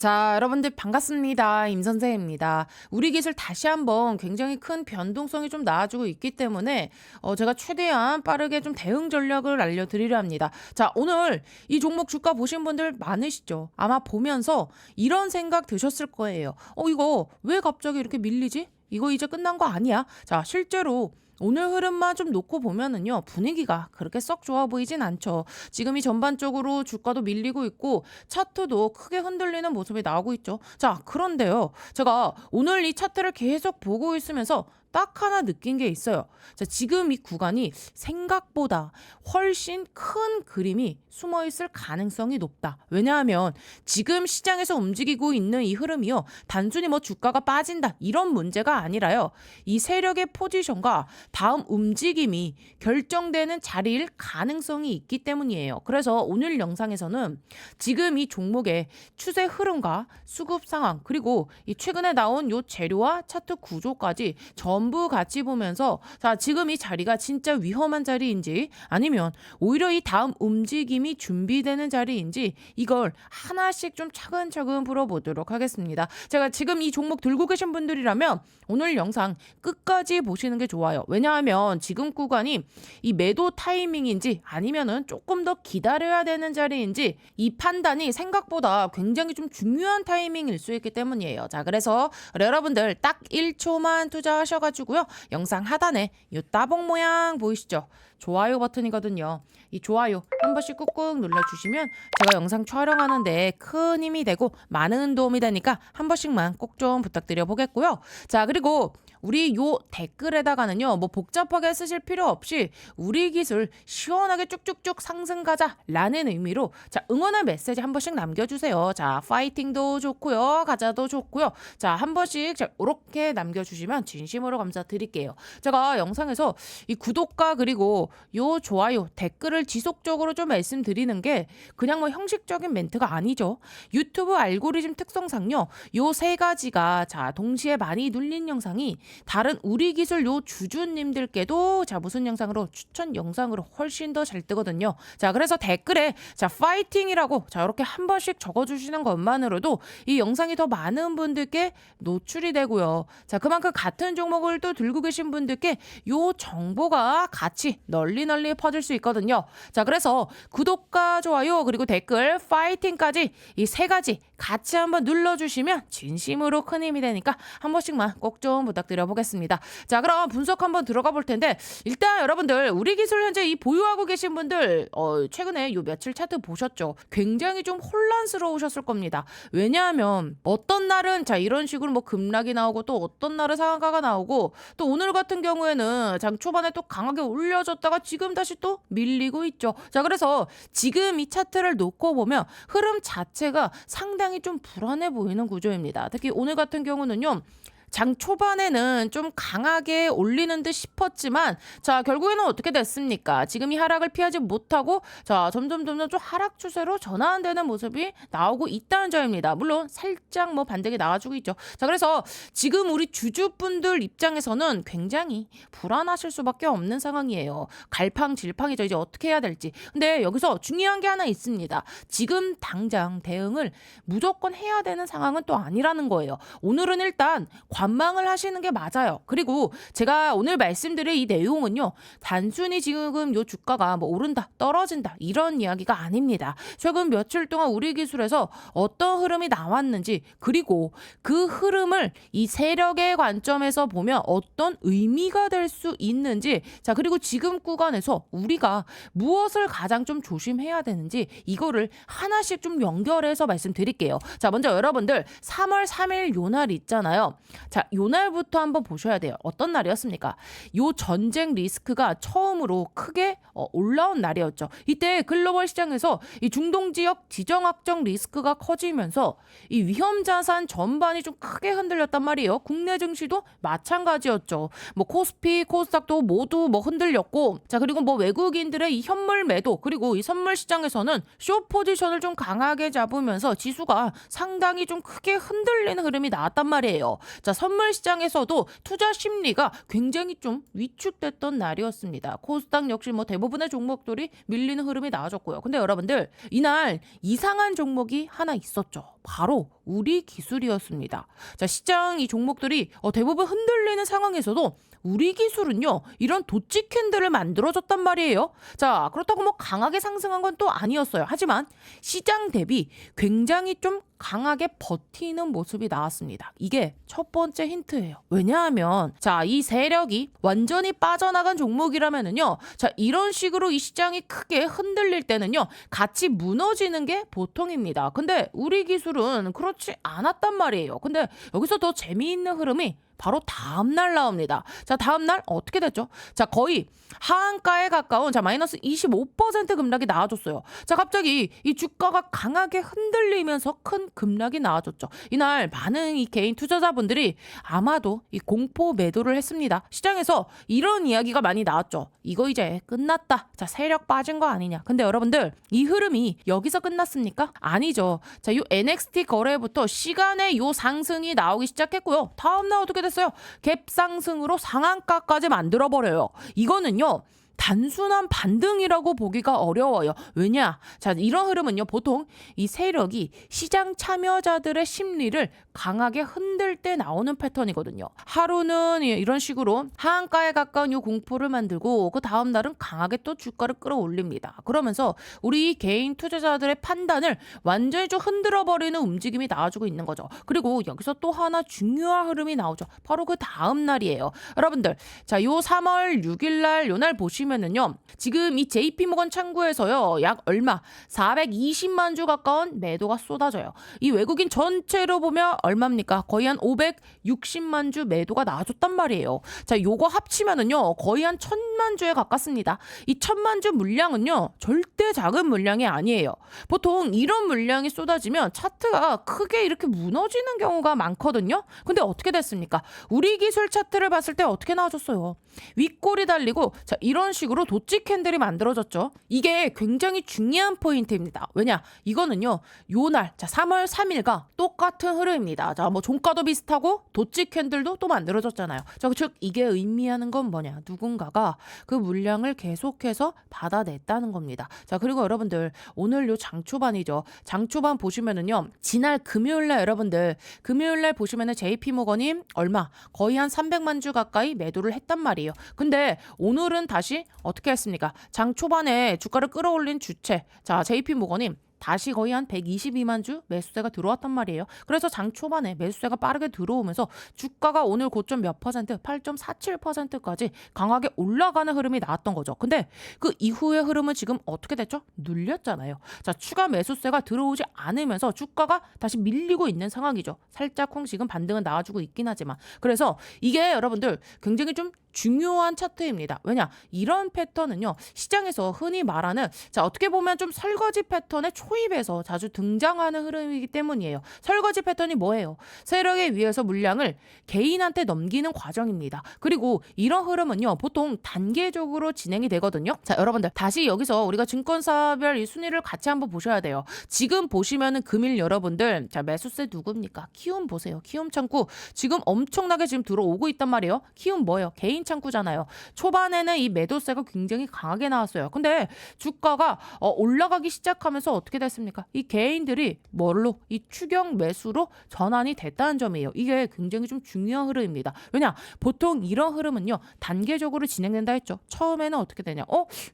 자, 여러분들 반갑습니다. 임선생입니다. 우리 기술 다시 한번 굉장히 큰 변동성이 좀 나아지고 있기 때문에 제가 최대한 빠르게 좀 대응 전략을 알려드리려 합니다. 자, 오늘 이 종목 주가 보신 분들 많으시죠? 아마 보면서 이런 생각 드셨을 거예요. 이거 왜 갑자기 이렇게 밀리지? 이거 이제 끝난 거 아니야? 자, 실제로 오늘 흐름만 좀 놓고 보면은요, 분위기가 그렇게 썩 좋아 보이진 않죠. 지금 이 전반적으로 주가도 밀리고 있고 차트도 크게 흔들리는 모습이 나오고 있죠. 자, 그런데요, 제가 오늘 이 차트를 계속 보고 있으면서 딱 하나 느낀 게 있어요. 자, 지금 이 구간이 생각보다 훨씬 큰 그림이 숨어 있을 가능성이 높다. 왜냐하면 지금 시장에서 움직이고 있는 이 흐름이요, 단순히 뭐 주가가 빠진다 이런 문제가 아니라요, 이 세력의 포지션과 다음 움직임이 결정되는 자리일 가능성이 있기 때문이에요. 그래서 오늘 영상에서는 지금 이 종목의 추세 흐름과 수급 상황, 그리고 이 최근에 나온 요 재료와 차트 구조까지 전부 같이 보면서, 자, 지금 이 자리가 진짜 위험한 자리인지 아니면 오히려 이 다음 움직임이 준비되는 자리인지 이걸 하나씩 좀 차근차근 풀어보도록 하겠습니다. 제가 지금 이 종목 들고 계신 분들이라면 오늘 영상 끝까지 보시는 게 좋아요. 왜냐하면 지금 구간이 이 매도 타이밍인지 아니면은 조금 더 기다려야 되는 자리인지 이 판단이 생각보다 굉장히 좀 중요한 타이밍일 수 있기 때문이에요. 자, 그래서 여러분들 딱 1초만 투자하셔가지고요, 영상 하단에 이 따봉 모양 보이시죠? 좋아요 버튼이거든요. 이 좋아요 한 번씩 꾹꾹 눌러주시면 제가 영상 촬영하는데 큰 힘이 되고 많은 도움이 되니까 한 번씩만 꼭 좀 부탁드려 보겠고요. 자, 그리고 우리 요 댓글에다가는요, 뭐 복잡하게 쓰실 필요 없이 우리 기술 시원하게 쭉쭉쭉 상승 가자라는 의미로, 자, 응원의 메시지 한 번씩 남겨주세요. 자, 파이팅도 좋고요, 가자도 좋고요. 자, 한 번씩 이렇게 남겨주시면 진심으로 감사드릴게요. 제가 영상에서 이 구독과 그리고 요 좋아요, 댓글을 지속적으로 좀 말씀드리는 게 그냥 뭐 형식적인 멘트가 아니죠. 유튜브 알고리즘 특성상요, 요 세 가지가 자 동시에 많이 눌린 영상이 다른 우리 기술 요 주주님들께도 자 무슨 영상으로, 추천 영상으로 훨씬 더 잘 뜨거든요. 자, 그래서 댓글에 자 파이팅이라고 자 이렇게 한 번씩 적어주시는 것만으로도 이 영상이 더 많은 분들께 노출이 되고요. 자, 그만큼 같은 종목을 또 들고 계신 분들께 요 정보가 같이 널리 퍼질 수 있거든요. 자, 그래서 구독과 좋아요 그리고 댓글 파이팅까지 이 세 가지 같이 한번 눌러주시면 진심으로 큰 힘이 되니까 한 번씩만 꼭 좀 부탁드려 보겠습니다. 자, 그럼 분석 한번 들어가 볼 텐데, 일단 여러분들 우리 기술 현재 이 보유하고 계신 분들 최근에 요 며칠 차트 보셨죠? 굉장히 좀 혼란스러우셨을 겁니다. 왜냐하면 어떤 날은 자 이런 식으로 뭐 급락이 나오고, 또 어떤 날은 상한가가 나오고, 또 오늘 같은 경우에는 장 초반에 또 강하게 올려졌다가 지금 다시 또 밀리고 있죠. 자, 그래서 지금 이 차트를 놓고 보면 흐름 자체가 상당히 좀 불안해 보이는 구조입니다. 특히 오늘 같은 경우는요, 장 초반에는 좀 강하게 올리는 듯 싶었지만, 자, 결국에는 어떻게 됐습니까? 지금 이 하락을 피하지 못하고 자 점점 좀 하락 추세로 전환되는 모습이 나오고 있다는 점입니다. 물론 살짝 뭐 반등이 나와주고 있죠. 자, 그래서 지금 우리 주주분들 입장에서는 굉장히 불안하실 수밖에 없는 상황이에요. 갈팡질팡이죠. 이제 어떻게 해야 될지. 근데 여기서 중요한 게 하나 있습니다. 지금 당장 대응을 무조건 해야 되는 상황은 또 아니라는 거예요. 오늘은 일단 관망을 하시는 게 맞아요. 그리고 제가 오늘 말씀드릴 이 내용은요, 단순히 지금 요 주가가 뭐 오른다, 떨어진다 이런 이야기가 아닙니다. 최근 며칠 동안 우리 기술에서 어떤 흐름이 나왔는지, 그리고 그 흐름을 이 세력의 관점에서 보면 어떤 의미가 될 수 있는지, 자, 그리고 지금 구간에서 우리가 무엇을 가장 좀 조심해야 되는지 이거를 하나씩 좀 연결해서 말씀드릴게요. 자, 먼저 여러분들 3월 3일 요 날 있잖아요. 자, 요 날부터 한번 보셔야 돼요. 어떤 날이었습니까? 요 전쟁 리스크가 처음으로 크게 올라온 날이었죠. 이때 글로벌 시장에서 이 중동 지역 지정 확정 리스크가 커지면서 이 위험 자산 전반이 좀 크게 흔들렸단 말이에요. 국내 증시도 마찬가지였죠. 뭐 코스피, 코스닥도 모두 뭐 흔들렸고, 자, 그리고 뭐 외국인들의 이 현물 매도, 그리고 이 선물 시장에서는 숏 포지션을 좀 강하게 잡으면서 지수가 상당히 좀 크게 흔들리는 흐름이 나왔단 말이에요. 자, 선물 시장에서도 투자 심리가 굉장히 좀 위축됐던 날이었습니다. 코스닥 역시 뭐 대부분의 종목들이 밀리는 흐름이 나와줬고요. 근데 여러분들 이날 이상한 종목이 하나 있었죠. 바로 우리 기술이었습니다. 자, 시장 이 종목들이 대부분 흔들리는 상황에서도 우리 기술은요, 이런 도치 캔들을 만들어줬단 말이에요. 자, 그렇다고 뭐 강하게 상승한 건 또 아니었어요. 하지만 시장 대비 굉장히 좀 강하게 버티는 모습이 나왔습니다. 이게 첫 번째 힌트예요. 왜냐하면 자, 이 세력이 완전히 빠져나간 종목이라면은요, 자, 이런 식으로 이 시장이 크게 흔들릴 때는요, 같이 무너지는 게 보통입니다. 근데 우리 기술은 그렇지 않았단 말이에요. 근데 여기서 더 재미있는 흐름이 바로 다음날 나옵니다. 자, 다음날 어떻게 됐죠? 자, 거의 하한가에 가까운 마이너스 25% 급락이 나와줬어요. 자, 갑자기 이 주가가 강하게 흔들리면서 큰 급락이 나와줬죠. 이날 많은 이 개인 투자자분들이 아마도 이 공포 매도를 했습니다. 시장에서 이런 이야기가 많이 나왔죠. 이거 이제 끝났다. 자, 세력 빠진 거 아니냐. 근데 여러분들 이 흐름이 여기서 끝났습니까? 아니죠. 자, 요 NXT 거래부터 시간의 요 상승이 나오기 시작했고요. 다음날 어떻게 됐어요? 갭 상승으로 상한가까지 만들어버려요. 이거는요, 단순한 반등이라고 보기가 어려워요. 왜냐? 자, 이런 흐름은요, 보통 이 세력이 시장 참여자들의 심리를 강하게 흔들 때 나오는 패턴이거든요. 하루는 이런 식으로 하한가에 가까운 이 공포를 만들고 그 다음 날은 강하게 또 주가를 끌어올립니다. 그러면서 우리 개인 투자자들의 판단을 완전히 좀 흔들어버리는 움직임이 나와주고 있는 거죠. 그리고 여기서 또 하나 중요한 흐름이 나오죠. 바로 그 다음 날이에요. 여러분들, 자, 요 3월 6일 날 요 날 보시면은요, 지금 이 JP모건 창구에서요, 약 얼마 420만 주 가까운 매도가 쏟아져요. 이 외국인 전체로 보면 얼마입니까? 거의 한 560만 주 매도가 나와줬단 말이에요. 자, 요거 합치면은요, 거의 한 1000만 주에 가깝습니다. 이 1000만 주 물량은요, 절대 작은 물량이 아니에요. 보통 이런 물량이 쏟아지면 차트가 크게 이렇게 무너지는 경우가 많거든요. 근데 어떻게 됐습니까? 우리 기술 차트를 봤을 때 어떻게 나와줬어요? 윗골이 달리고, 자, 이런 식으로 도치 캔들이 만들어졌죠. 이게 굉장히 중요한 포인트입니다. 왜냐? 이거는요, 요날, 자, 3월 3일과 똑같은 흐름입니다. 자, 뭐 종가도 비슷하고 도치 캔들도 또 만들어졌잖아요. 즉 이게 의미하는 건 뭐냐? 누군가가 그 물량을 계속해서 받아냈다는 겁니다. 자, 그리고 여러분들 오늘 요 장 초반이죠. 장 초반 보시면은요, 지난 금요일날 여러분들 금요일날 보시면은 JP모건이 얼마? 거의 한 300만 주 가까이 매도를 했단 말이에요. 근데 오늘은 다시 어떻게 했습니까? 장 초반에 주가를 끌어올린 주체, 자, JP모건이 다시 거의 한 122만 주 매수세가 들어왔단 말이에요. 그래서 장 초반에 매수세가 빠르게 들어오면서 주가가 오늘 고점 몇 퍼센트? 8.47%까지 강하게 올라가는 흐름이 나왔던 거죠. 근데 그 이후의 흐름은 지금 어떻게 됐죠? 눌렸잖아요. 자, 추가 매수세가 들어오지 않으면서 주가가 다시 밀리고 있는 상황이죠. 살짝쿵 지금 반등은 나와주고 있긴 하지만. 그래서 이게 여러분들 굉장히 좀 중요한 차트입니다. 왜냐? 이런 패턴은요, 시장에서 흔히 말하는, 자, 어떻게 보면 좀 설거지 패턴의 초입에서 자주 등장하는 흐름이기 때문이에요. 설거지 패턴이 뭐예요? 세력에 의해서 물량을 개인한테 넘기는 과정입니다. 그리고 이런 흐름은요, 보통 단계적으로 진행이 되거든요. 자, 여러분들 다시 여기서 우리가 증권사별 이 순위를 같이 한번 보셔야 돼요. 지금 보시면은 금일 여러분들, 자, 매수세 누굽니까? 키움 보세요. 키움 창구 지금 엄청나게 지금 들어오고 있단 말이에요. 키움 뭐예요? 개인 창구잖아요. 초반에는 이 매도세가 굉장히 강하게 나왔어요. 근데 주가가 올라가기 시작하면서 어떻게 됐습니까? 이 개인들이 뭘로? 이 추경 매수로 전환이 됐다는 점이에요. 이게 굉장히 좀 중요한 흐름입니다. 왜냐? 보통 이런 흐름은요, 단계적으로 진행된다 했죠. 처음에는 어떻게 되냐?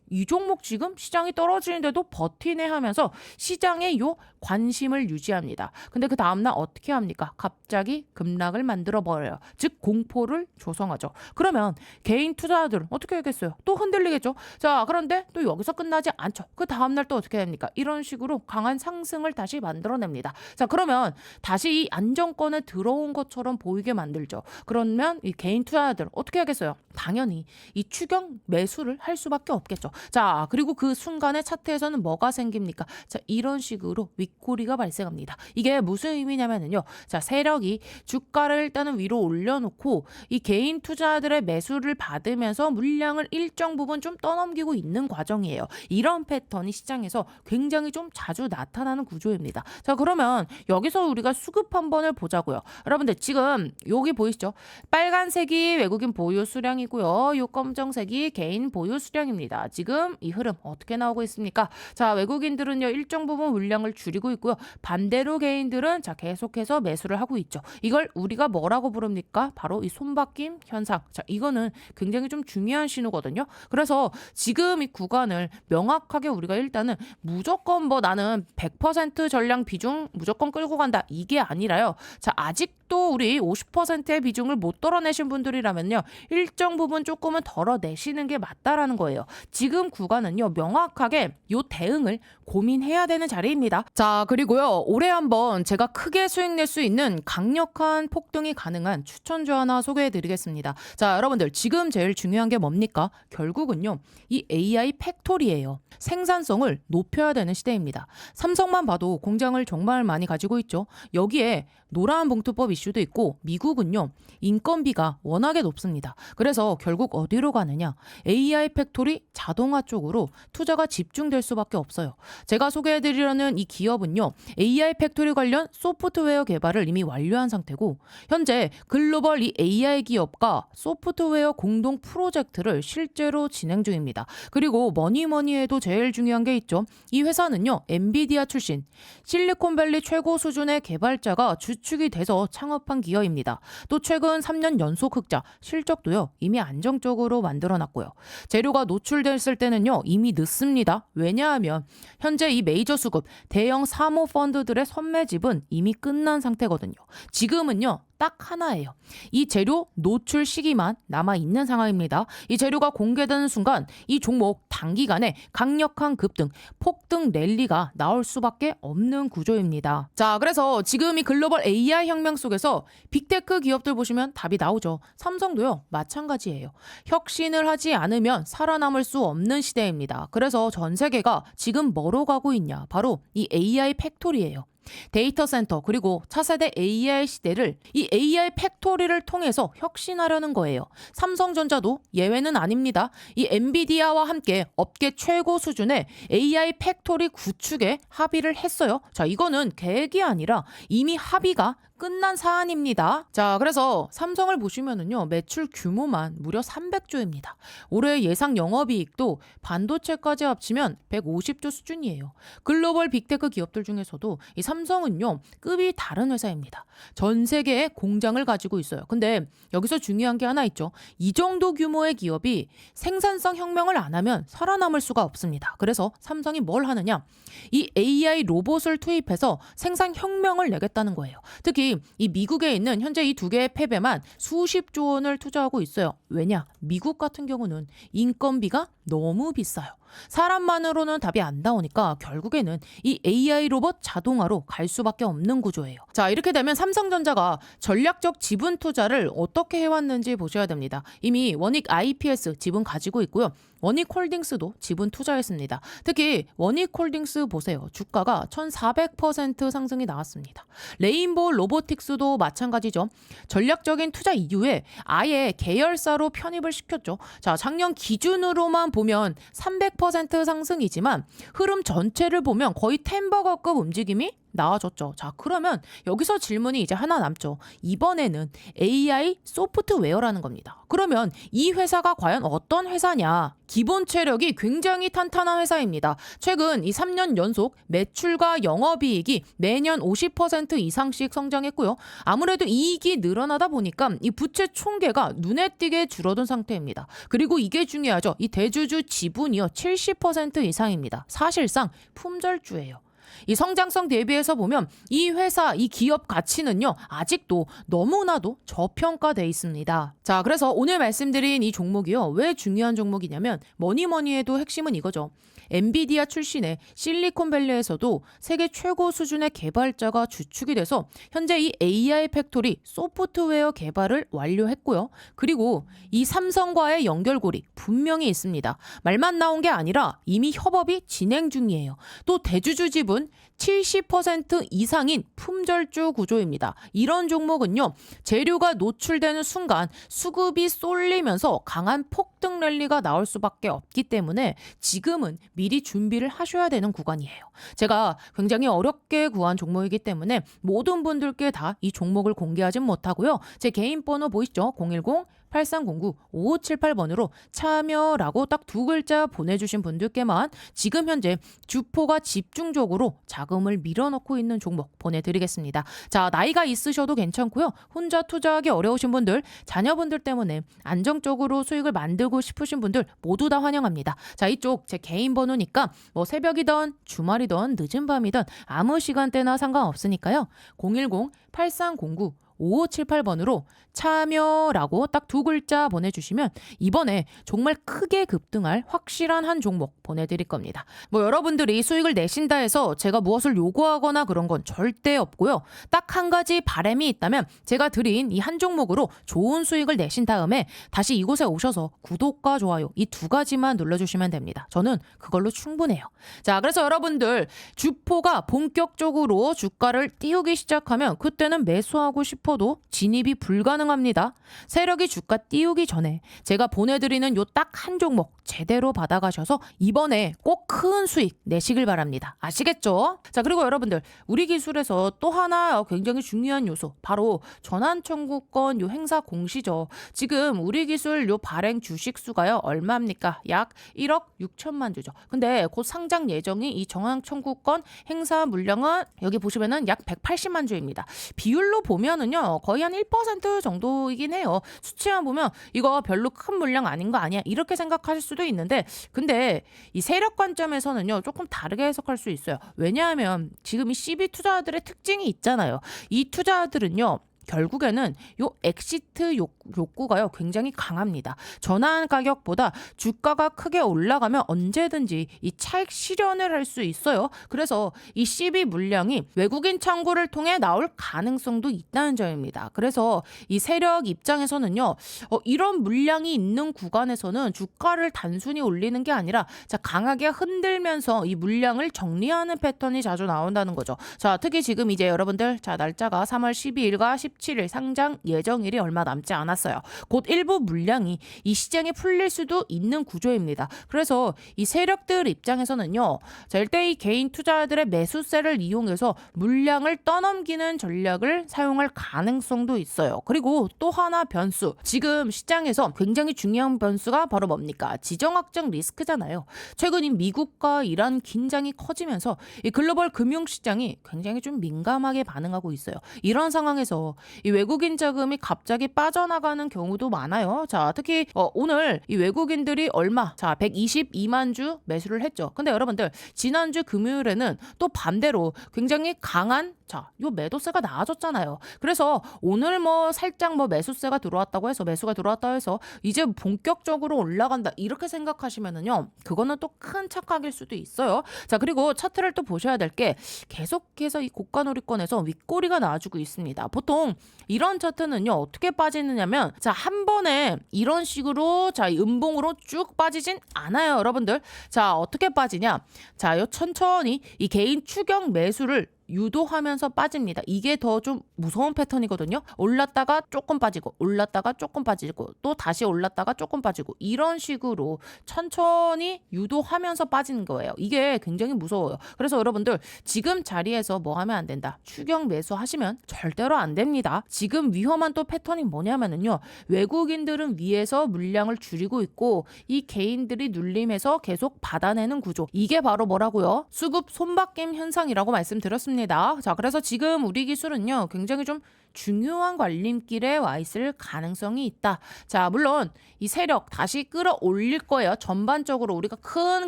이 종목 지금 시장이 떨어지는데도 버티네 하면서 시장의 요 관심을 유지합니다. 근데 그 다음날 어떻게 합니까? 갑자기 급락을 만들어 버려요. 즉 공포를 조성하죠. 그러면 개인 투자자들은 어떻게 하겠어요? 또 흔들리겠죠. 자, 그런데 또 여기서 끝나지 않죠. 그 다음날 또 어떻게 됩니까? 이런 식으로 강한 상승을 다시 만들어냅니다. 자, 그러면 다시 이 안정권에 들어온 것처럼 보이게 만들죠. 그러면 이 개인 투자자들 어떻게 하겠어요? 당연히 이 추경 매수를 할 수밖에 없겠죠. 자, 그리고 그 순간에 차트에서는 뭐가 생깁니까? 자, 이런 식으로 윗꼬리가 발생합니다. 이게 무슨 의미냐면요. 자, 세력이 주가를 일단은 위로 올려놓고 이 개인 투자들의 매수 매수를 받으면서 물량을 일정 부분 좀 떠넘기고 있는 과정이에요. 이런 패턴이 시장에서 굉장히 좀 자주 나타나는 구조입니다. 자, 그러면 여기서 우리가 수급 한번을 보자고요. 여러분들 지금 여기 보이시죠? 빨간색이 외국인 보유 수량이고요. 이 검정색이 개인 보유 수량입니다. 지금 이 흐름 어떻게 나오고 있습니까? 자, 외국인들은요 일정 부분 물량을 줄이고 있고요. 반대로 개인들은 자 계속해서 매수를 하고 있죠. 이걸 우리가 뭐라고 부릅니까? 바로 이 손바뀜 현상. 자, 이거는 굉장히 좀 중요한 신호거든요. 그래서 지금 이 구간을 명확하게 우리가 일단은 무조건 뭐 나는 100% 전량 비중 무조건 끌고 간다. 이게 아니라요. 자, 아직도 우리 50%의 비중을 못 덜어내신 분들이라면요. 일정 부분 조금은 덜어내시는 게 맞다라는 거예요. 지금 구간은요. 명확하게 요 대응을 고민해야 되는 자리입니다. 자, 그리고요. 올해 한번 제가 크게 수익 낼 수 있는 강력한 폭등이 가능한 추천주 하나 소개해 드리겠습니다. 자, 여러분들 지금 제일 중요한 게 뭡니까? 결국은요. 이 AI 팩토리예요. 생산성을 높여야 되는 시대입니다. 삼성만 봐도 공장을 정말 많이 가지고 있죠. 여기에 노란 봉투법 이슈도 있고 미국은요. 인건비가 워낙에 높습니다. 그래서 결국 어디로 가느냐? AI 팩토리 자동화 쪽으로 투자가 집중될 수밖에 없어요. 제가 소개해드리려는 이 기업은요. AI 팩토리 관련 소프트웨어 개발을 이미 완료한 상태고 현재 글로벌 이 AI 기업과 소프트웨어 공동 프로젝트를 실제로 진행 중입니다. 그리고 뭐니 해도 제일 중요한 게 있죠. 이 회사는요. 엔비디아 출신 실리콘밸리 최고 수준의 개발자가 주축이 돼서 창업한 기업입니다. 또 최근 3년 연속 흑자, 실적도요. 이미 안정적으로 만들어놨고요. 재료가 노출됐을 때는요. 이미 늦습니다. 왜냐하면 현재 이 메이저 수급, 대형 사모펀드들의 선매집은 이미 끝난 상태거든요. 지금은요. 딱 하나예요. 이 재료 노출 시기만 남아있는 상황입니다. 이 재료가 공개되는 순간 이 종목 단기간에 강력한 급등, 폭등 랠리가 나올 수밖에 없는 구조입니다. 자, 그래서 지금 이 글로벌 AI 혁명 속에서 빅테크 기업들 보시면 답이 나오죠. 삼성도요. 마찬가지예요. 혁신을 하지 않으면 살아남을 수 없는 시대입니다. 그래서 전 세계가 지금 뭐로 가고 있냐? 바로 이 AI 팩토리예요. 데이터 센터 그리고 차세대 AI 시대를 이 AI 팩토리를 통해서 혁신하려는 거예요. 삼성전자도 예외는 아닙니다. 이 엔비디아와 함께 업계 최고 수준의 AI 팩토리 구축에 합의를 했어요. 자, 이거는 계획이 아니라 이미 합의가 끝난 사안입니다. 자, 그래서 삼성을 보시면은요, 매출 규모만 무려 300조입니다. 올해 예상 영업이익도 반도체까지 합치면 150조 수준이에요. 글로벌 빅테크 기업들 중에서도 이 삼성은요, 급이 다른 회사입니다. 전 세계에 공장을 가지고 있어요. 근데 여기서 중요한 게 하나 있죠. 이 정도 규모의 기업이 생산성 혁명을 안 하면 살아남을 수가 없습니다. 그래서 삼성이 뭘 하느냐? 이 AI 로봇을 투입해서 생산 혁명을 내겠다는 거예요. 특히 이 미국에 있는 현재 이 두 개의 팹에만 수십조 원을 투자하고 있어요. 왜냐? 미국 같은 경우는 인건비가 너무 비싸요. 사람만으로는 답이 안 나오니까 결국에는 이 AI 로봇 자동화로 갈 수밖에 없는 구조예요. 자, 이렇게 되면 삼성전자가 전략적 지분 투자를 어떻게 해왔는지 보셔야 됩니다. 이미 원익 IPS 지분 가지고 있고요. 원익홀딩스도 지분 투자했습니다. 특히 원익홀딩스 보세요. 주가가 1400% 상승이 나왔습니다. 레인보우 로보틱스도 마찬가지죠. 전략적인 투자 이후에 아예 계열사로 편입을 시켰죠. 자, 작년 기준으로만 보면 300% 상승이지만 흐름 전체를 보면 거의 템버거급 움직임이 나와줬죠. 자, 그러면 여기서 질문이 이제 하나 남죠. 이번에는 AI 소프트웨어라는 겁니다. 그러면 이 회사가 과연 어떤 회사냐? 기본 체력이 굉장히 탄탄한 회사입니다. 최근 이 3년 연속 매출과 영업이익이 매년 50% 이상씩 성장했고요. 아무래도 이익이 늘어나다 보니까 이 부채 총계가 눈에 띄게 줄어든 상태입니다. 그리고 이게 중요하죠. 이 대주주 지분이요 70% 이상입니다. 사실상 품절주예요. 이 성장성 대비해서 보면 이 회사, 이 기업 가치는요, 아직도 너무나도 저평가돼 있습니다. 자, 그래서 오늘 말씀드린 이 종목이요, 왜 중요한 종목이냐면 뭐니 해도 핵심은 이거죠. 엔비디아 출신의 실리콘밸리에서도 세계 최고 수준의 개발자가 주축이 돼서 현재 이 AI 팩토리 소프트웨어 개발을 완료했고요. 그리고 이 삼성과의 연결고리 분명히 있습니다. 말만 나온 게 아니라 이미 협업이 진행 중이에요. 또 대주주 지분 기준 70% 이상인 품절주 구조입니다. 이런 종목은요, 재료가 노출되는 순간 수급이 쏠리면서 강한 폭등 랠리가 나올 수밖에 없기 때문에 지금은 미리 준비를 하셔야 되는 구간이에요. 제가 굉장히 어렵게 구한 종목이기 때문에 모든 분들께 다 이 종목을 공개하진 못하고요. 제 개인 번호 보이시죠? 010-8309-5578번으로 참여라고 딱 두 글자 보내주신 분들께만 지금 현재 주포가 집중적으로 자금을 밀어넣고 있는 종목 보내드리겠습니다. 자, 나이가 있으셔도 괜찮고요. 혼자 투자하기 어려우신 분들, 자녀분들 때문에 안정적으로 수익을 만들고 싶으신 분들 모두 다 환영합니다. 자, 이쪽 제 개인 번호니까 뭐 새벽이든 주말이든 늦은 밤이든 아무 시간대나 상관없으니까요. 010-8309-5578번으로 참여라고 딱 두 글자 보내주시면 이번에 정말 크게 급등할 확실한 한 종목 보내드릴 겁니다. 뭐 여러분들이 수익을 내신다 해서 제가 무엇을 요구하거나 그런 건 절대 없고요. 딱 한 가지 바람이 있다면 제가 드린 이 한 종목으로 좋은 수익을 내신 다음에 다시 이곳에 오셔서 구독과 좋아요 이 두 가지만 눌러주시면 됩니다. 저는 그걸로 충분해요. 자, 그래서 여러분들 주포가 본격적으로 주가를 띄우기 시작하면 그때는 매수하고 싶어도 진입이 불가능합니다. 세력이 주가 띄우기 전에 제가 보내드리는 요 딱 한 종목 제대로 받아가셔서 이번에 꼭 큰 수익 내시길 바랍니다. 아시겠죠? 자, 그리고 여러분들 우리 기술에서 또 하나 굉장히 중요한 요소 바로 전환 청구권 요 행사 공시죠. 지금 우리 기술 요 발행 주식 수가요 얼마입니까? 약 1억 6천만 주죠. 근데 곧 상장 예정이 이 전환 청구권 행사 물량은 여기 보시면은 약 180만 주입니다. 비율로 보면은요 거의 한 1% 정도이긴 해요. 수치만 보면 이거 별로 큰 물량 아닌 거 아니야 이렇게 생각하실 수도 있는데 근데 이 세력 관점에서는요 조금 다르게 해석할 수 있어요. 왜냐하면 지금 이 CB 투자들의 특징이 있잖아요. 이 투자들은요 결국에는 요 엑시트 욕구가요 굉장히 강합니다. 전환 가격보다 주가가 크게 올라가면 언제든지 이 차익 실현을 할 수 있어요. 그래서 이 CB 물량이 외국인 창구를 통해 나올 가능성도 있다는 점입니다. 그래서 이 세력 입장에서는요 이런 물량이 있는 구간에서는 주가를 단순히 올리는 게 아니라 자 강하게 흔들면서 이 물량을 정리하는 패턴이 자주 나온다는 거죠. 자, 특히 지금 이제 여러분들 자 날짜가 3월 12일과 17일 상장 예정일이 얼마 남지 않았어요. 곧 일부 물량이 이 시장에 풀릴 수도 있는 구조입니다. 그래서 이 세력들 입장에서는요. 자, 일대 이 개인 투자자들의 매수세를 이용해서 물량을 떠넘기는 전략을 사용할 가능성도 있어요. 그리고 또 하나 변수. 지금 시장에서 굉장히 중요한 변수가 바로 뭡니까? 지정학적 리스크잖아요. 최근 이 미국과 이란 긴장이 커지면서 이 글로벌 금융시장이 굉장히 좀 민감하게 반응하고 있어요. 이런 상황에서 이 외국인 자금이 갑자기 빠져나가는 경우도 많아요. 자, 특히 오늘 이 외국인들이 얼마? 자, 122만 주 매수를 했죠. 근데 여러분들 지난주 금요일에는 또 반대로 굉장히 강한 자, 요 매도세가 나아졌잖아요. 그래서 오늘 뭐 살짝 뭐 매수세가 들어왔다고 해서 매수가 들어왔다고 해서 이제 본격적으로 올라간다 이렇게 생각하시면은요 그거는 또 큰 착각일 수도 있어요. 자, 그리고 차트를 또 보셔야 될 게 계속해서 이 고가놀이권에서 윗꼬리가 나와주고 있습니다. 보통 이런 차트는요 어떻게 빠지느냐면 자, 한 번에 이런 식으로 자, 음봉으로 쭉 빠지진 않아요, 여러분들. 자, 어떻게 빠지냐? 자, 요 천천히 이 개인 추격 매수를 유도하면서 빠집니다. 이게 더 좀 무서운 패턴이거든요. 올랐다가 조금 빠지고 올랐다가 조금 빠지고 또 다시 올랐다가 조금 빠지고 이런 식으로 천천히 유도하면서 빠지는 거예요. 이게 굉장히 무서워요. 그래서 여러분들 지금 자리에서 뭐 하면 안 된다. 추격 매수 하시면 절대로 안 됩니다. 지금 위험한 또 패턴이 뭐냐면은요. 외국인들은 위에서 물량을 줄이고 있고 이 개인들이 눌림해서 계속 받아내는 구조. 이게 바로 뭐라고요? 수급 손바뀜 현상이라고 말씀드렸습니다. 자, 그래서 지금 우리 기술은요 굉장히 좀 중요한 관림길에 와 있을 가능성이 있다. 자, 물론 이 세력 다시 끌어올릴 거예요. 전반적으로 우리가 큰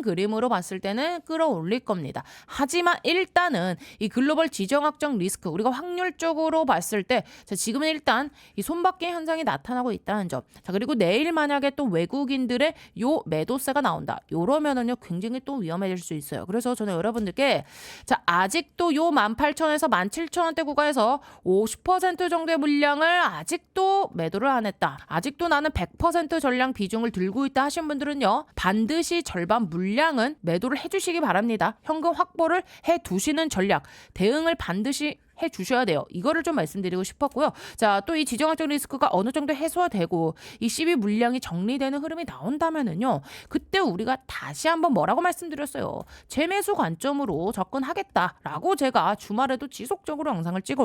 그림으로 봤을 때는 끌어올릴 겁니다. 하지만 일단은 이 글로벌 지정학적 리스크 우리가 확률적으로 봤을 때 자, 지금은 일단 이 손바뀜 현상이 나타나고 있다는 점. 자, 그리고 내일 만약에 또 외국인들의 요 매도세가 나온다. 요러면은요 굉장히 또 위험해질 수 있어요. 그래서 저는 여러분들께 자, 아직도 요 18,000에서 17,000원대 구간에서 50% 50% 정도의 물량을 아직도 매도를 안 했다. 아직도 나는 100% 전량 비중을 들고 있다 하신 분들은요. 반드시 절반 물량은 매도를 해주시기 바랍니다. 현금 확보를 해두시는 전략, 대응을 반드시 해 주셔야 돼요. 이거를 좀 말씀드리고 싶었고요. 자, 또 이 지정학적 리스크가 어느 정도 해소가 되고 이 CB 물량이 정리되는 흐름이 나온다면은요. 그때 우리가 다시 한번 뭐라고 말씀드렸어요. 재매수 관점으로 접근하겠다라고 제가 주말에도 지속적으로 영상을 찍어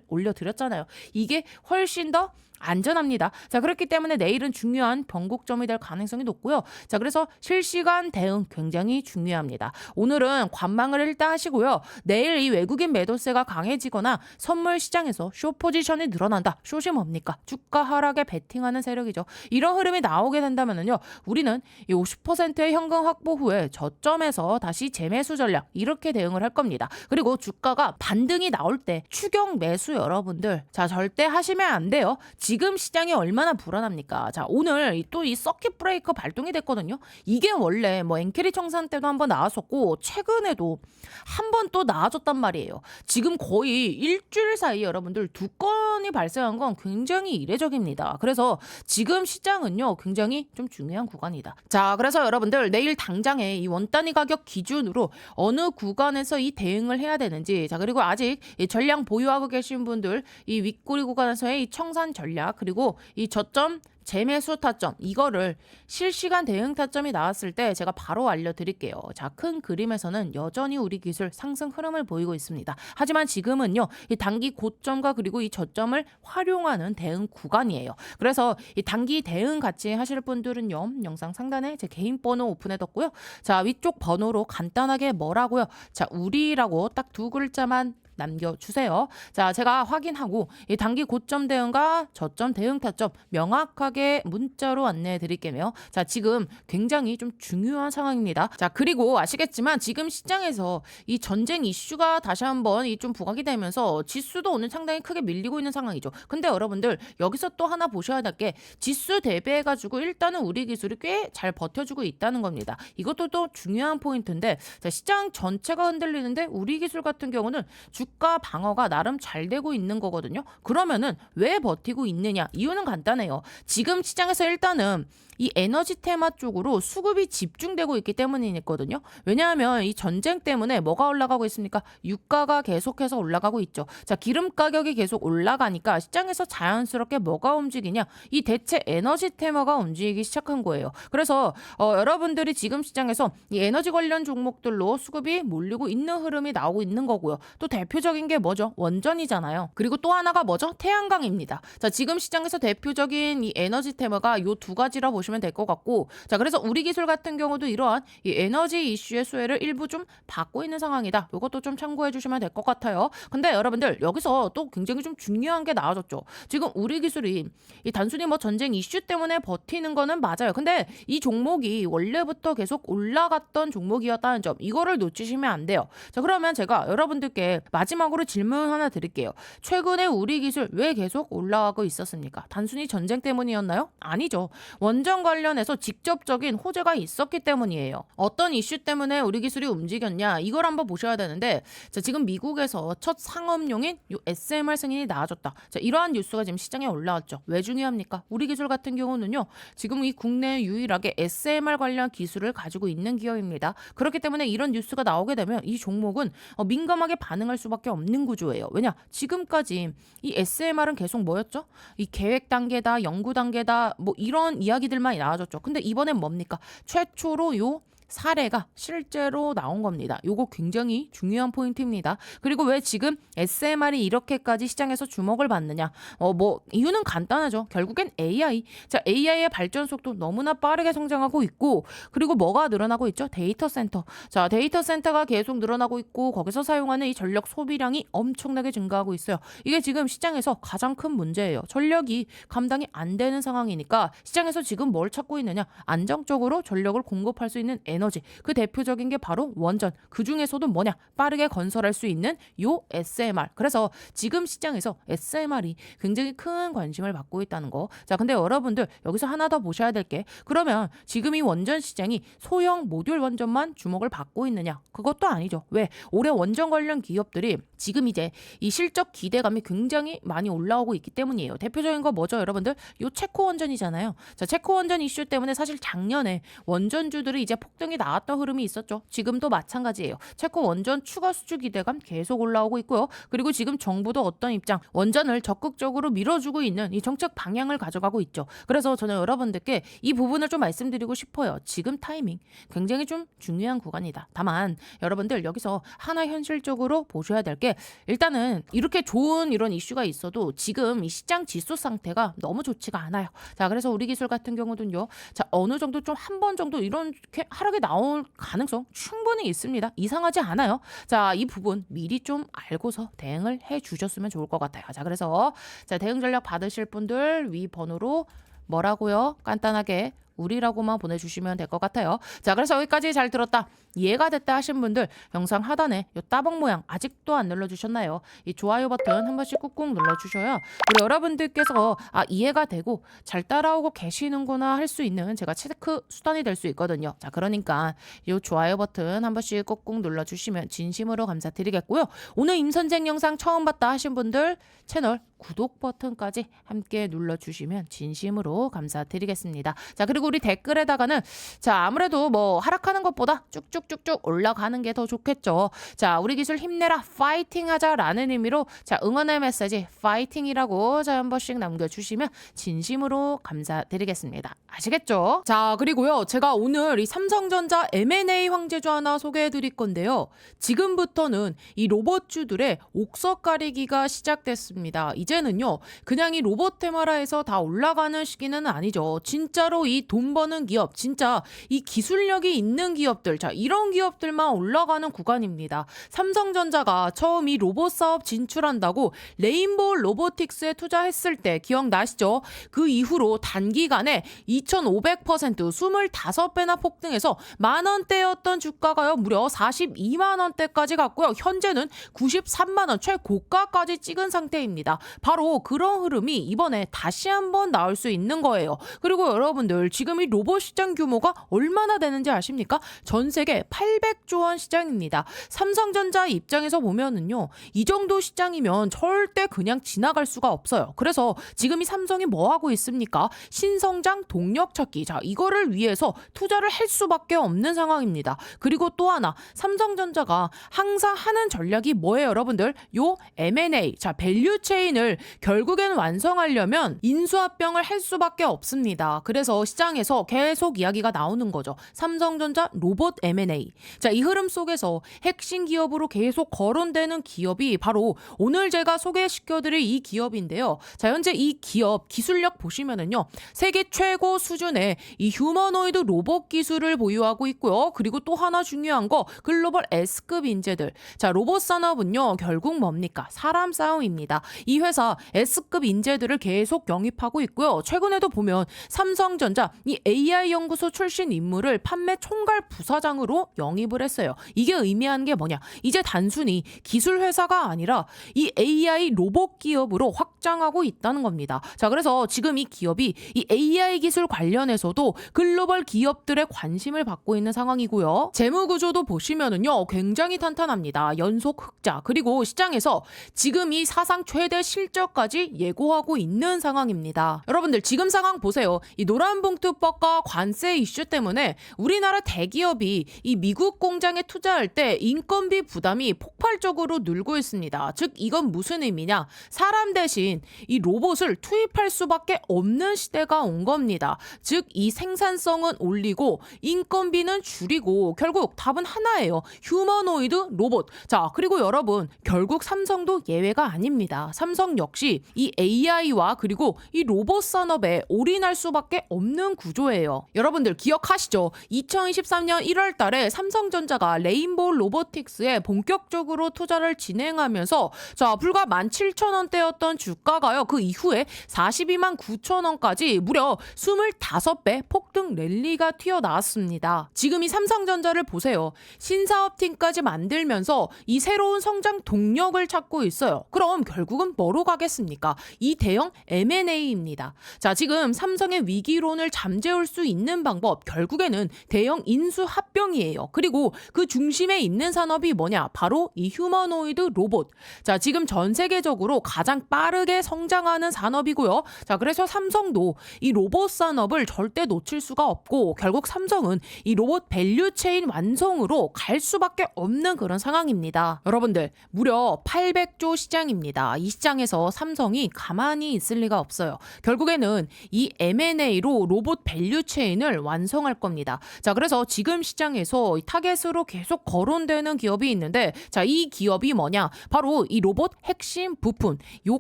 올려드렸잖아요. 이게 훨씬 더 안전합니다. 자, 그렇기 때문에 내일은 중요한 변곡점이 될 가능성이 높고요. 자, 그래서 실시간 대응 굉장히 중요합니다. 오늘은 관망을 일단 하시고요. 내일 이 외국인 매도세가 강해지거나 선물 시장에서 숏 포지션이 늘어난다. 숏이 뭡니까? 주가 하락에 베팅하는 세력이죠. 이런 흐름이 나오게 된다면요. 우리는 이 50%의 현금 확보 후에 저점에서 다시 재매수 전략 이렇게 대응을 할 겁니다. 그리고 주가가 반등이 나올 때 추격 매수 여러분들 자 절대 하시면 안 돼요. 지금 시장이 얼마나 불안합니까? 자, 오늘 또 이 서킷 브레이커 발동이 됐거든요. 이게 원래 뭐 엔캐리 청산 때도 한번 나왔었고 최근에도 한 번 또 나와줬단 말이에요. 지금 거의 일주일 사이 여러분들 두 건이 발생한 건 굉장히 이례적입니다. 그래서 지금 시장은요 굉장히 좀 중요한 구간이다. 자, 그래서 여러분들 내일 당장에 이 원단위 가격 기준으로 어느 구간에서 이 대응을 해야 되는지 자 그리고 아직 이 전량 보유하고 계신 분들 이 윗꼬리 구간에서의 이 청산 전략 그리고 이 저점 재매수 타점 이거를 실시간 대응 타점이 나왔을 때 제가 바로 알려드릴게요. 자, 큰 그림에서는 여전히 우리 기술 상승 흐름을 보이고 있습니다. 하지만 지금은요 이 단기 고점과 그리고 이 저점을 활용하는 대응 구간이에요. 그래서 이 단기 대응 같이 하실 분들은요 영상 상단에 제 개인 번호 오픈해뒀고요. 자, 위쪽 번호로 간단하게 뭐라고요? 자, 우리라고 딱 두 글자만 남겨주세요. 자, 제가 확인하고 이 단기 고점 대응과 저점 대응 타점 명확하게 문자로 안내해 드릴게요. 자, 지금 굉장히 좀 중요한 상황입니다. 자, 그리고 아시겠지만 지금 시장에서 이 전쟁 이슈가 다시 한번 이 좀 부각이 되면서 지수도 오늘 상당히 크게 밀리고 있는 상황이죠. 근데 여러분들 여기서 또 하나 보셔야 될 게 지수 대비해 가지고 일단은 우리 기술이 꽤 잘 버텨주고 있다는 겁니다. 이것도 또 중요한 포인트인데 자, 시장 전체가 흔들리는데 우리 기술 같은 경우는 주가 방어가 나름 잘 되고 있는 거거든요. 그러면은 왜 버티고 있느냐? 이유는 간단해요. 지금 시장에서 일단은 이 에너지 테마 쪽으로 수급이 집중되고 있기 때문이거든요. 왜냐하면 이 전쟁 때문에 뭐가 올라가고 있습니까? 유가가 계속해서 올라가고 있죠. 자, 기름 가격이 계속 올라가니까 시장에서 자연스럽게 뭐가 움직이냐? 이 대체 에너지 테마가 움직이기 시작한 거예요. 그래서 여러분들이 지금 시장에서 이 에너지 관련 종목들로 수급이 몰리고 있는 흐름이 나오고 있는 거고요. 또 대표적인 게 뭐죠? 원전이잖아요. 그리고 또 하나가 뭐죠? 태양광입니다. 자, 지금 시장에서 대표적인 이 에너지 테마가 요 두 가지라 보시면 될 것 같고 자, 그래서 우리 기술 같은 경우도 이러한 이 에너지 이슈의 수혜를 일부 좀 받고 있는 상황이다. 이것도 좀 참고해 주시면 될 것 같아요. 근데 여러분들 여기서 또 굉장히 좀 중요한 게 나와졌죠. 지금 우리 기술이 이 단순히 뭐 전쟁 이슈 때문에 버티는 거는 맞아요. 근데 이 종목이 원래부터 계속 올라갔던 종목이었다는 점 이거를 놓치시면 안 돼요. 자, 그러면 제가 여러분들께 마지막으로 질문 하나 드릴게요. 최근에 우리 기술 왜 계속 올라가고 있었습니까? 단순히 전쟁 때문이었나요? 아니죠. 원전 관련해서 직접적인 호재가 있었기 때문이에요. 어떤 이슈 때문에 우리 기술이 움직였냐 이걸 한번 보셔야 되는데 자, 지금 미국에서 첫 상업용인 요 SMR 승인이 나와줬다. 자, 이러한 뉴스가 지금 시장에 올라왔죠. 왜 중요합니까? 우리 기술 같은 경우는요. 지금 이 국내 유일하게 SMR 관련 기술을 가지고 있는 기업입니다. 그렇기 때문에 이런 뉴스가 나오게 되면 이 종목은 민감하게 반응할 수밖에 없는 구조예요. 왜냐? 지금까지 이 SMR은 계속 뭐였죠? 이 계획 단계다, 연구 단계다 뭐 이런 이야기들만 나와줬죠. 근데 이번엔 뭡니까? 최초로 요 사례가 실제로 나온 겁니다. 요거 굉장히 중요한 포인트입니다. 그리고 왜 지금 SMR이 이렇게까지 시장에서 주목을 받느냐? 뭐 이유는 간단하죠. 결국엔 AI. 자, AI의 발전 속도 너무나 빠르게 성장하고 있고 그리고 뭐가 늘어나고 있죠? 데이터 센터. 자, 데이터 센터가 계속 늘어나고 있고 거기서 사용하는 이 전력 소비량이 엄청나게 증가하고 있어요. 이게 지금 시장에서 가장 큰 문제예요. 전력이 감당이 안 되는 상황이니까 시장에서 지금 뭘 찾고 있느냐? 안정적으로 전력을 공급할 수 있는 에너지, 그 대표적인 게 바로 원전. 그 중에서도 뭐냐? 빠르게 건설할 수 있는 요 SMR. 그래서 지금 시장에서 SMR이 굉장히 큰 관심을 받고 있다는 거. 자, 근데 여러분들 여기서 하나 더 보셔야 될 게, 그러면 지금 이 원전 시장이 소형 모듈 원전만 주목을 받고 있느냐? 그것도 아니죠. 왜? 올해 원전 관련 기업들이 지금 이제 이 실적 기대감이 굉장히 많이 올라오고 있기 때문이에요. 대표적인 거 뭐죠, 여러분들? 요 체코 원전이잖아요. 자, 체코 원전 이슈 때문에 사실 작년에 원전주들이 이제 폭등이 나왔던 흐름이 있었죠. 지금도 마찬가지예요. 체코 원전 추가 수주 기대감 계속 올라오고 있고요. 그리고 지금 정부도 어떤 입장, 원전을 적극적으로 밀어주고 있는 이 정책 방향을 가져가고 있죠. 그래서 저는 여러분들께 이 부분을 좀 말씀드리고 싶어요. 지금 타이밍 굉장히 좀 중요한 구간이다. 다만 여러분들 여기서 하나 현실적으로 보셔야 될 게, 일단은 이렇게 좋은 이런 이슈가 있어도 지금 이 시장 지수 상태가 너무 좋지가 않아요. 자, 그래서 우리 기술 같은 경우는요, 자, 어느 정도 좀 한 번 정도 이렇게 하락이 나올 가능성 충분히 있습니다. 이상하지 않아요. 자, 이 부분 미리 좀 알고서 대응을 해 주셨으면 좋을 것 같아요. 자, 그래서 자, 대응 전략 받으실 분들 위 번호로 뭐라고요? 간단하게 우리라고만 보내주시면 될 것 같아요. 자, 그래서 여기까지 잘 들었다, 이해가 됐다 하신 분들 영상 하단에 이 따봉 모양 아직도 안 눌러주셨나요? 이 좋아요 버튼 한 번씩 꾹꾹 눌러주셔야 우리 여러분들께서 이해가 되고 잘 따라오고 계시는구나 할 수 있는 제가 체크 수단이 될 수 있거든요. 자, 그러니까 이 좋아요 버튼 한 번씩 꾹꾹 눌러주시면 진심으로 감사드리겠고요. 오늘 임선생 영상 처음 봤다 하신 분들 채널 구독 버튼까지 함께 눌러주시면 진심으로 감사드리겠습니다. 자, 그리고 우리 댓글에다가는 자, 아무래도 뭐 하락하는 것보다 쭉쭉쭉쭉 올라가는 게 더 좋겠죠. 자, 우리 기술 힘내라, 파이팅 하자라는 의미로 자, 응원의 메시지 파이팅이라고 자, 한 번씩 남겨주시면 진심으로 감사드리겠습니다. 아시겠죠? 자, 그리고요, 제가 오늘 이 삼성전자 M&A 황제주 하나 소개해 드릴 건데요. 지금부터는 이 로봇주들의 옥석 가리기가 시작됐습니다. 이제는요, 그냥 이 로봇 테마라에서 다 올라가는 시기는 아니죠. 진짜로 이 돈 버는 기업, 진짜 이 기술력이 있는 기업들, 자, 이런 기업들만 올라가는 구간입니다. 삼성전자가 처음 이 로봇 사업 진출한다고 레인보우 로보틱스에 투자했을 때 기억나시죠? 그 이후로 단기간에 2500% 25배나 폭등해서 만원대였던 주가가요, 무려 42만원대까지 갔고요. 현재는 93만원 최고가까지 찍은 상태입니다. 바로 그런 흐름이 이번에 다시 한번 나올 수 있는 거예요. 그리고 여러분들 지금 이 로봇 시장 규모가 얼마나 되는지 아십니까? 전 세계 800조 원 시장입니다. 삼성전자 입장에서 보면은요, 이 정도 시장이면 절대 그냥 지나갈 수가 없어요. 그래서 지금 이 삼성이 뭐 하고 있습니까? 신성장 동력 찾기. 자, 이거를 위해서 투자를 할 수밖에 없는 상황입니다. 그리고 또 하나, 삼성전자가 항상 하는 전략이 뭐예요, 여러분들? 요 M&A. 자, 밸류 체인을 결국엔 완성하려면 인수합병을 할 수밖에 없습니다. 그래서 시장에서 계속 이야기가 나오는 거죠. 삼성전자 로봇 M&A. 자, 이 흐름 속에서 핵심 기업으로 계속 거론되는 기업이 바로 오늘 제가 소개시켜드릴 이 기업인데요. 자, 현재 이 기업 기술력 보시면은요, 세계 최고 수준의 이 휴머노이드 로봇 기술을 보유하고 있고요. 그리고 또 하나 중요한 거, 글로벌 S급 인재들. 자, 로봇 산업은요, 결국 뭡니까? 사람 싸움입니다. 이 회사 S급 인재들을 계속 영입하고 있고요. 최근에도 보면 삼성전자 이 AI 연구소 출신 인물을 판매 총괄 부사장으로 영입을 했어요. 이게 의미하는 게 뭐냐? 이제 단순히 기술 회사가 아니라 이 AI 로봇 기업으로 확장하고 있다는 겁니다. 자, 그래서 지금 이 기업이 이 AI 기술 관련해서도 글로벌 기업들의 관심을 받고 있는 상황이고요. 재무 구조도 보시면은요, 굉장히 탄탄합니다. 연속 흑자, 그리고 시장에서 지금 이 사상 최대 실적까지 예고하고 있는 상황입니다. 여러분들 지금 상황 보세요. 이 노란봉투법과 관세 이슈 때문에 우리나라 대기업이 이 미국 공장에 투자할 때 인건비 부담이 폭발적으로 늘고 있습니다. 즉 이건 무슨 의미냐? 사람 대신 이 로봇을 투입할 수밖에 없는 시대가 온 겁니다. 즉 이 생산성은 올리고 인건비는 줄이고 결국 답은 하나예요. 휴머노이드 로봇. 자, 그리고 여러분 결국 삼성도 예외가 아닙니다. 삼성 역시 이 AI와 그리고 이 로봇 산업에 올인할 수밖에 없는 시장 구조예요. 여러분들 기억하시죠? 2023년 1월 달에 삼성전자가 레인보우 로보틱스에 본격적으로 투자를 진행하면서 자, 불과 17,000원대였던 주가가요. 그 이후에 42만 9천원까지 무려 25배 폭등 랠리가 튀어나왔습니다. 지금 이 삼성전자를 보세요. 신사업팀까지 만들면서 이 새로운 성장 동력을 찾고 있어요. 그럼 결국은 뭐로 가겠습니까? 이 대형 M&A입니다. 자, 지금 삼성의 위기론을 잠재울 수 있는 방법 결국에는 대형 인수 합병이에요. 그리고 그 중심에 있는 산업이 뭐냐? 바로 이 휴머노이드 로봇. 자, 지금 전 세계적으로 가장 빠르게 성장하는 산업이고요. 자, 그래서 삼성도 이 로봇 산업을 절대 놓칠 수가 없고 결국 삼성은 이 로봇 밸류체인 완성으로 갈 수밖에 없는 그런 상황입니다. 여러분들 무려 800조 시장입니다. 이 시장에서 삼성이 가만히 있을 리가 없어요. 결국에는 이 M&A로 로봇 밸류체인을 완성할 겁니다. 자, 그래서 지금 시장에서 타겟으로 계속 거론되는 기업이 있는데 자, 이 기업이 뭐냐? 바로 이 로봇 핵심 부품, 요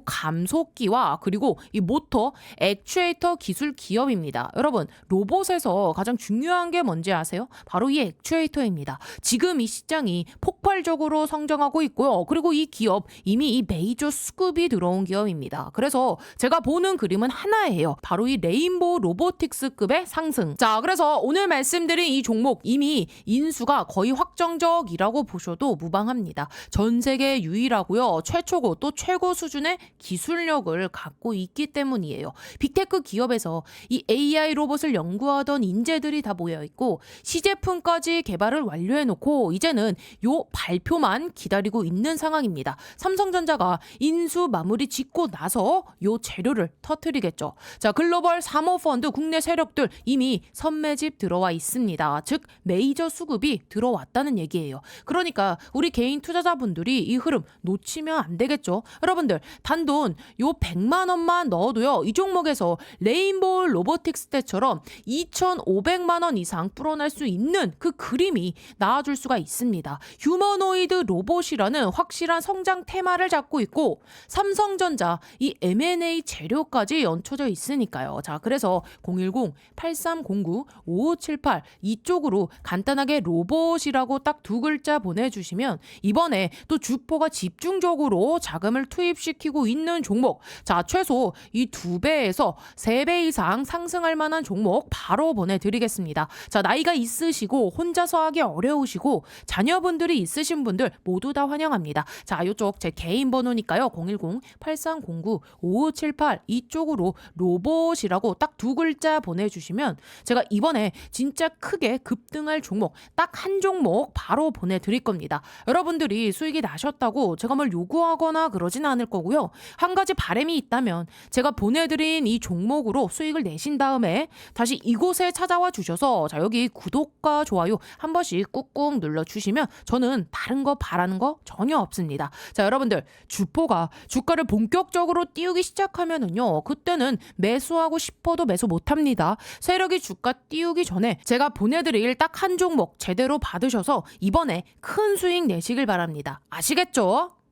감속기와 그리고 이 모터, 액추에이터 기술 기업입니다. 여러분, 로봇에서 가장 중요한 게 뭔지 아세요? 바로 이 액추에이터입니다. 지금 이 시장이 폭발적으로 성장하고 있고요. 그리고 이 기업 이미 이 메이저 수급이 들어온 기업입니다. 그래서 제가 보는 그림은 하나예요. 바로 이 레인보우 로보틱스급의 상승. 자, 그래서 오늘 말씀드린 이 종목 이미 인수가 거의 확정적이라고 보셔도 무방합니다. 전 세계 유일하고요. 최초고 또 최고 수준의 기술력을 갖고 있기 때문이에요. 빅테크 기업에서 이 AI 로봇을 연구하던 인재들이 다 모여 있고 시제품까지 개발을 완료해놓고 이제는 요 발표만 기다리고 있는 상황입니다. 삼성전자가 인수 마무리 짓고 나서 요 재료를 터뜨리겠죠. 자, 글로벌 사모펀드 국내 세력들 이미 선매집 들어와 있습니다. 즉 메이저 수급이 들어왔다는 얘기예요. 그러니까 우리 개인 투자자분들이 이 흐름 놓치면 안 되겠죠. 여러분들 단돈 요 100만 원만 넣어도요. 이 종목에서 레인보우 로보틱스 때처럼 2,500만 원 이상 불어날 수 있는 그 그림이 나와줄 수가 있습니다. 휴머노이드 로봇이라는 확실한 성장 테마를 잡고 있고 삼성전자 이 M&A 재료까지 연쳐져 있으니까요. 자, 그래서 010-8309-5578 이쪽으로 간단하게 로봇이라고 딱 두 글자 보내주시면 이번에 또 주포가 집중적으로 자금을 투입시키고 있는 종목, 자, 최소 이 2배에서 3배 이상 상승할 만한 종목 바로 보내드리겠습니다. 자, 나이가 있으시고 혼자서 하기 어려우시고 자녀분들이 있으신 분들 모두 다 환영합니다. 자, 이쪽 제 개인 번호니까요. 010-8309-5578 이쪽으로 로봇이라고 딱 두 글자 보내주시면 제가 이번에 진짜 크게 급등할 종목 딱 한 종목 바로 보내드릴 겁니다. 여러분들이 수익이 나셨다고 제가 뭘 요구하거나 그러진 않을 거고요. 한 가지 바람이 있다면 제가 보내드린 이 종목으로 수익을 내신 다음에 다시 이곳에 찾아와 주셔서 자, 여기 구독과 좋아요 한 번씩 꾹꾹 눌러주시면 저는 다른 거 바라는 거 전혀 없습니다. 자, 여러분들 주포가 주가를 본격적으로 띄우기 시작하면은요, 그때는 매수하고 싶어도 매수 못합니다. 세력이 주가 띄우기 전에 제가 보내드릴 딱 한 종목 제대로 받으셔서 이번에 큰 수익 내시길 바랍니다. 아시겠죠?